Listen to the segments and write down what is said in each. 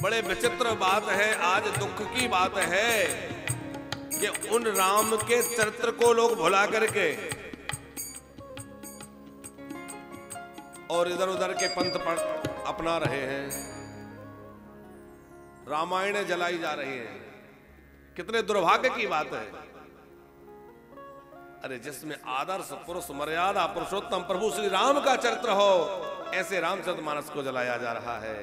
बड़े विचित्र बात है, आज दुख की बात है कि उन राम के चरित्र को लोग भुला करके और इधर उधर के पंथ पर अपना रहे हैं। रामायण जलाई जा रही है। कितने दुर्भाग्य की बात है। अरे जिसमें आदर्श पुरुष मर्यादा पुरुषोत्तम प्रभु श्री राम का चरित्र हो, ऐसे रामचरितमानस को जलाया जा रहा है।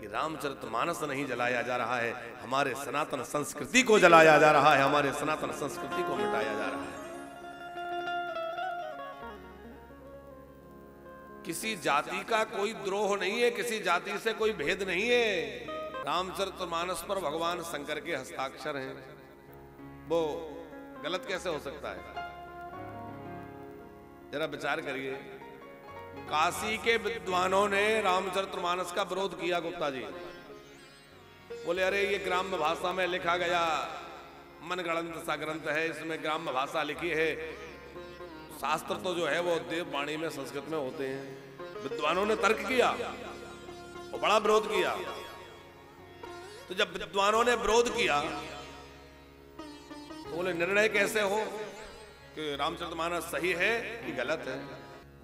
ये रामचरितमानस नहीं जलाया जा रहा है, हमारे सनातन संस्कृति को जलाया जा रहा है, हमारे सनातन संस्कृति को मिटाया जा रहा है। किसी जाति का कोई द्रोह नहीं है, किसी जाति से कोई भेद नहीं है। रामचरितमानस पर भगवान शंकर के हस्ताक्षर हैं, वो गलत कैसे हो सकता है? जरा विचार करिए। काशी के विद्वानों ने रामचरितमानस का विरोध किया। गुप्ता जी बोले अरे ये ग्राम्य भाषा में लिखा गया मनगढ़ंत सा ग्रंथ है, इसमें ग्राम्य भाषा लिखी है, शास्त्र तो जो है वो देववाणी में संस्कृत में होते हैं। विद्वानों ने तर्क किया और बड़ा विरोध किया। तो जब विद्वानों ने विरोध किया तो बोले निर्णय कैसे हो कि रामचरितमानस सही है कि गलत है?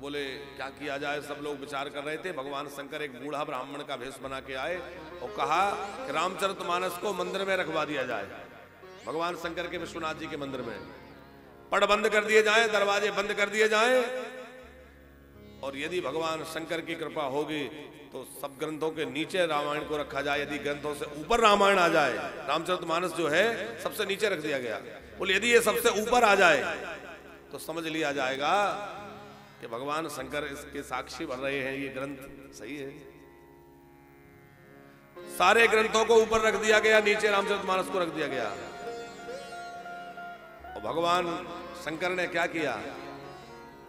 बोले क्या किया जाए? सब लोग विचार कर रहे थे। भगवान शंकर एक बूढ़ा ब्राह्मण का भेष बना के आए और कहा कि रामचरितमानस को मंदिर में रखवा दिया जाए। भगवान शंकर के विश्वनाथ जी के मंदिर में पट बंद कर दिए जाएं, दरवाजे बंद कर दिए जाएं, और यदि भगवान शंकर की कृपा होगी तो सब ग्रंथों के नीचे रामायण को रखा जाए। यदि ग्रंथों से ऊपर रामायण आ जाए, रामचरितमानस जो है सबसे नीचे रख दिया गया। बोले यदि ये सबसे ऊपर आ जाए तो समझ लिया जाएगा कि भगवान शंकर इसके साक्षी बन रहे हैं, ये ग्रंथ सही है। सारे ग्रंथों को ऊपर रख दिया गया, नीचे रामचरितमानस को रख दिया गया। और भगवान शंकर ने क्या किया?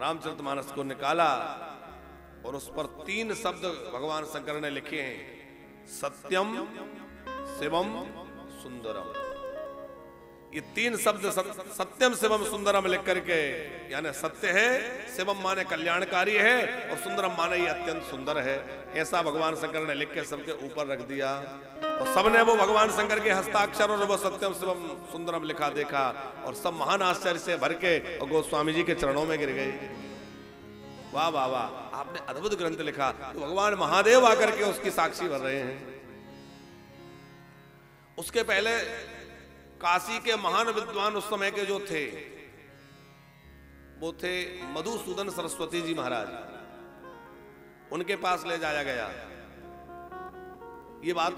रामचरितमानस को निकाला और उस पर 3 शब्द भगवान शंकर ने लिखे हैं, सत्यम शिवम सुंदरम। ये 3 शब्द सत्यम शिवम सुंदरम लिख करके, यानी सत्य है, शिवम माने कल्याणकारी है, और सुंदरम माने ये अत्यंत सुंदर है, ऐसा भगवान शंकर ने लिख के सबके ऊपर रख दिया। और सबने वो भगवान शंकर के हस्ताक्षर और वो सत्यम शिवम सुंदरम लिखा देखा और सब महान आश्चर्य से भर के और गोस्वामी जी के चरणों में गिर गए। वाह वाह वाह, आपने अद्भुत ग्रंथ लिखा। तो भगवान महादेव आकर के उसकी साक्षी बन रहे हैं। उसके पहले काशी के महान विद्वान उस समय के जो थे वो थे मधुसूदन सरस्वती जी महाराज। उनके पास ले जाया गया। ये बात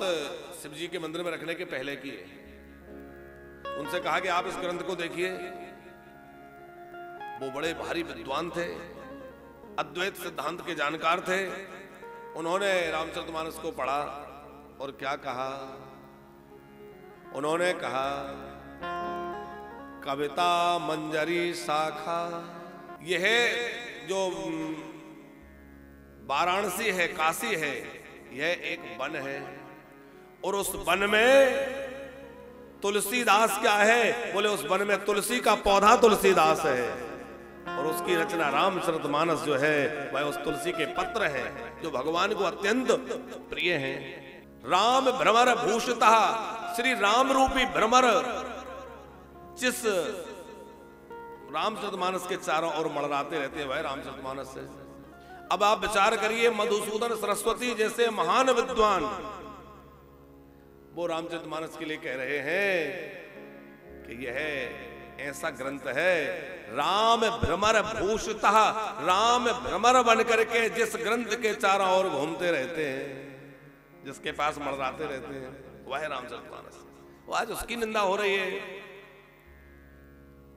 शिव जी के मंदिर में रखने के पहले की है। उनसे कहा कि आप इस ग्रंथ को देखिए। वो बड़े भारी विद्वान थे, अद्वैत सिद्धांत के जानकार थे। उन्होंने रामचरितमानस को पढ़ा और क्या कहा? उन्होंने कहा कविता मंजरी शाखा। यह जो वाराणसी है, काशी है, यह एक वन है और उस वन में तुलसीदास क्या है? बोले उस वन में तुलसी का पौधा तुलसीदास है और उसकी रचना रामचरितमानस जो है वह उस तुलसी के पत्र है जो भगवान को अत्यंत प्रिय हैं। राम भ्रमर भूषिता, श्री राम रूपी भ्रमर जिस रामचरितमानस के चारों ओर मड़राते रहते हैं वह रामचरितमानस है। अब आप विचार करिए, मधुसूदन सरस्वती जैसे महान विद्वान वो रामचरितमानस के लिए कह रहे हैं कि यह ऐसा ग्रंथ है, राम भ्रमर भूषिता, राम भ्रमर बन करके जिस ग्रंथ के चारों ओर घूमते रहते हैं, जिसके पास मड़राते रहते हैं, वह है रामचरितमानस। वो आज उसकी निंदा हो रही है।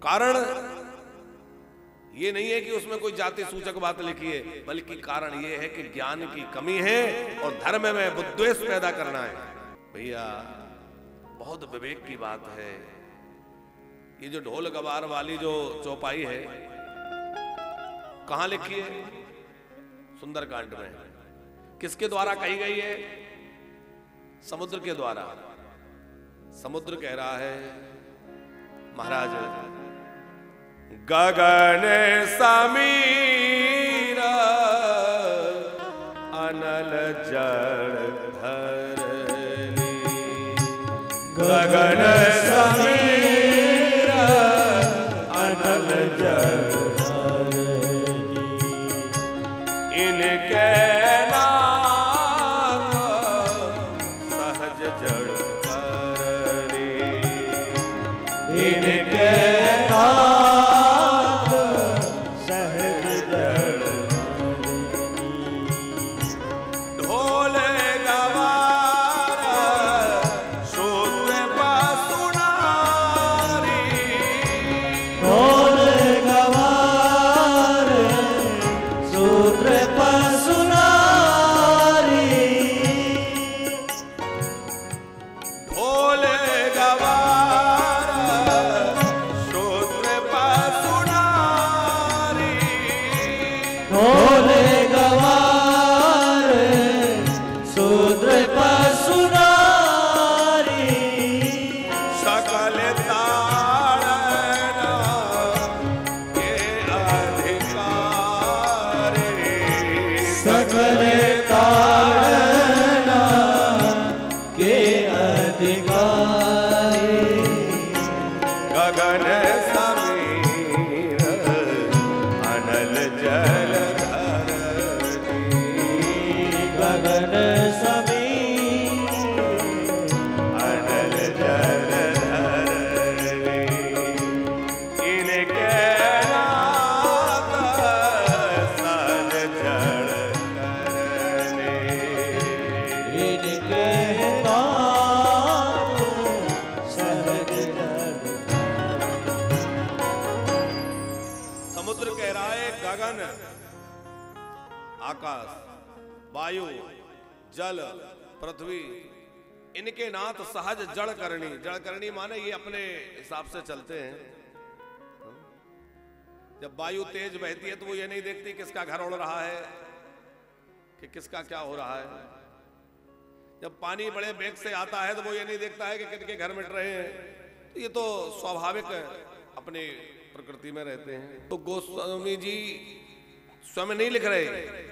कारण ये नहीं है कि उसमें कोई जाति सूचक बात लिखी है, बल्कि कारण ये है कि ज्ञान की कमी है और धर्म में विद्वेष पैदा करना है। भैया बहुत विवेक की बात है। ये जो ढोल गवार वाली जो चौपाई है कहां लिखी है? सुंदरकांड में। किसके द्वारा कही गई है? समुद्र के द्वारा। समुद्र कह रहा है महाराज, गगन समीर अनल जल धर गगन समीर अनल जल इनके नाम सहज जड़ करे इनके नाम सहज जड़ ढोल गवार शूद्र पसुनारी ढोल गवार शूद्र पसुनारी ढोल गवार शूद्र पसुनारी ढोल गवार शूद्र पसुनारी सकल ताड़ना के अधिकारी सकल ताड़ना के अधिकारी गगन समीर अनल जल गगन समीर अनल जल इनके नाम सहज जड़ करने इनके नाम सहज जड़ समुद्र कह रहा है गगन आकाश वायु जल पृथ्वी इनके नाथ सहज जड़ करनी। जड़ करनी माने ये अपने हिसाब से चलते हैं। जब वायु तेज बहती है तो वो ये नहीं देखती किसका घर उड़ रहा है कि किसका क्या हो रहा है। जब पानी बड़े वेग से आता है तो वो ये नहीं देखता है कि किनके घर मिट रहे हैं। तो ये तो स्वाभाविक अपने प्रकृति में रहते हैं। तो गोस्वामी जी स्वयं नहीं लिख रहे,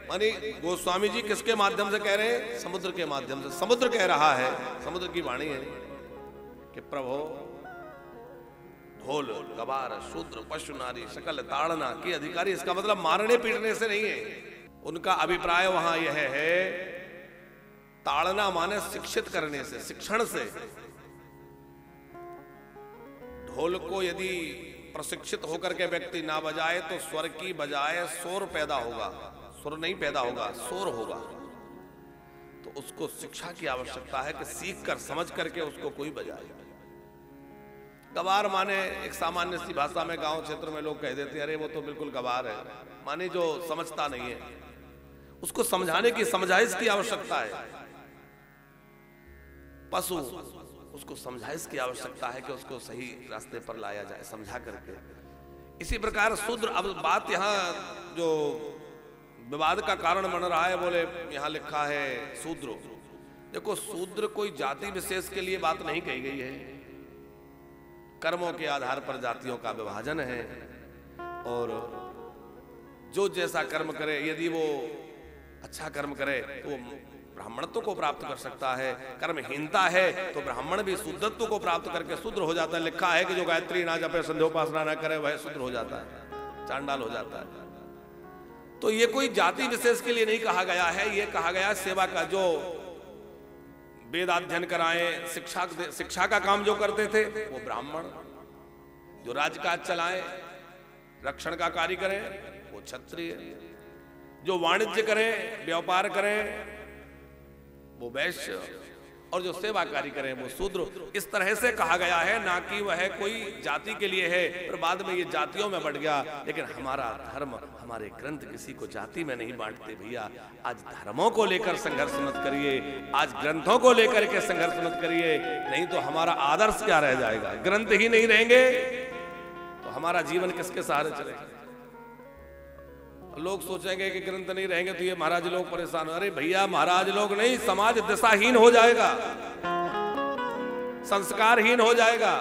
मानी गोस्वामी जी किसके माध्यम से कह रहे हैं? समुद्र के माध्यम से। समुद्र कह रहा है, समुद्र की वाणी है कि प्रभु ढोल गवार शूद्र पशु नारी सकल ताड़ना के अधिकारी। इसका मतलब मारने पीटने से नहीं है। उनका अभिप्राय वहां यह है ताड़ना माने शिक्षित करने से, शिक्षण से। ढोल को यदि प्रशिक्षित होकर के व्यक्ति ना बजाए तो स्वर की बजाय शोर पैदा होगा। सुर नहीं पैदा होगा, शोर होगा। तो उसको शिक्षा की आवश्यकता है कि सीख कर समझ करके उसको कोई बजाए। गवार माने एक सामान्य सी भाषा में गांव क्षेत्र में लोग कह देते हैं अरे वो तो बिल्कुल गवार है, माने जो समझता नहीं है। उसको समझाने की समझाइश की आवश्यकता है। पशु उसको समझाइश की आवश्यकता है कि उसको सही रास्ते पर लाया जाए समझा करके। इसी प्रकार शूद्र, अब बात यहाँ जो विवाद का कारण बन रहा है, बोले यहाँ लिखा है शूद्र। देखो शूद्र कोई जाति विशेष के लिए बात नहीं कही गई है। कर्मों के आधार पर जातियों का विभाजन है और जो जैसा कर्म करे, यदि वो अच्छा कर्म करे तो वो ब्राह्मणत्व को प्राप्त कर सकता है। कर्महीनता है तो ब्राह्मण भी शुद्धत्व को प्राप्त करके शूद्र हो जाता है। लिखा है कि जो गायत्री ना जपे संध्योपासना ना करे वह शूद्र हो जाता है, चांडाल हो जाता है। तो ये कोई जाति विशेष के लिए नहीं कहा गया है। ये कहा गया सेवा का, जो वेद अध्ययन कराएं, शिक्षा का काम जो करते थे वो ब्राह्मण, जो राजकाज चलाएं, रक्षण का कार्य करें वो क्षत्रिय, जो वाणिज्य करें, व्यापार करें वो वैश्य, और जो सेवा कार्य करें वो शूद्र। इस तरह से कहा गया है, ना कि वह कोई जाति के लिए है। पर बाद में ये जातियों में बढ़ गया। लेकिन हमारा धर्म, हमारे ग्रंथ किसी को जाति में नहीं बांटते भैया। आज धर्मों को लेकर संघर्ष मत करिए, आज ग्रंथों को लेकर के संघर्ष मत करिए, नहीं तो हमारा आदर्श क्या रह जाएगा। ग्रंथ ही नहीं रहेंगे तो हमारा जीवन किसके सहारे चलेगा। लोग सोचेंगे कि ग्रंथ नहीं रहेंगे तो ये महाराज लोग परेशान। अरे भैया महाराज लोग नहीं, समाज दिशाहीन हो जाएगा, संस्कारहीन हो जाएगा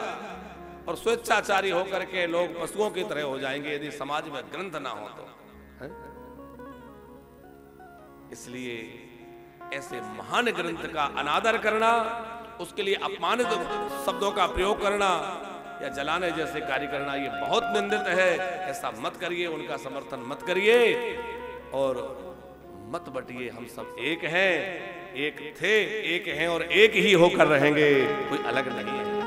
और स्वेच्छाचारी होकर के लोग पशुओं की तरह हो जाएंगे यदि समाज में ग्रंथ ना हो तो। इसलिए ऐसे महान ग्रंथ का अनादर करना उसके लिए अपमानित शब्दों का प्रयोग करना या जलाने जैसे कार्य करना ये बहुत निंदित है। ऐसा मत करिए, उनका समर्थन मत करिए और मत बटिए। हम सब एक हैं, एक थे, एक हैं और एक ही होकर रहेंगे, कोई अलग नहीं है।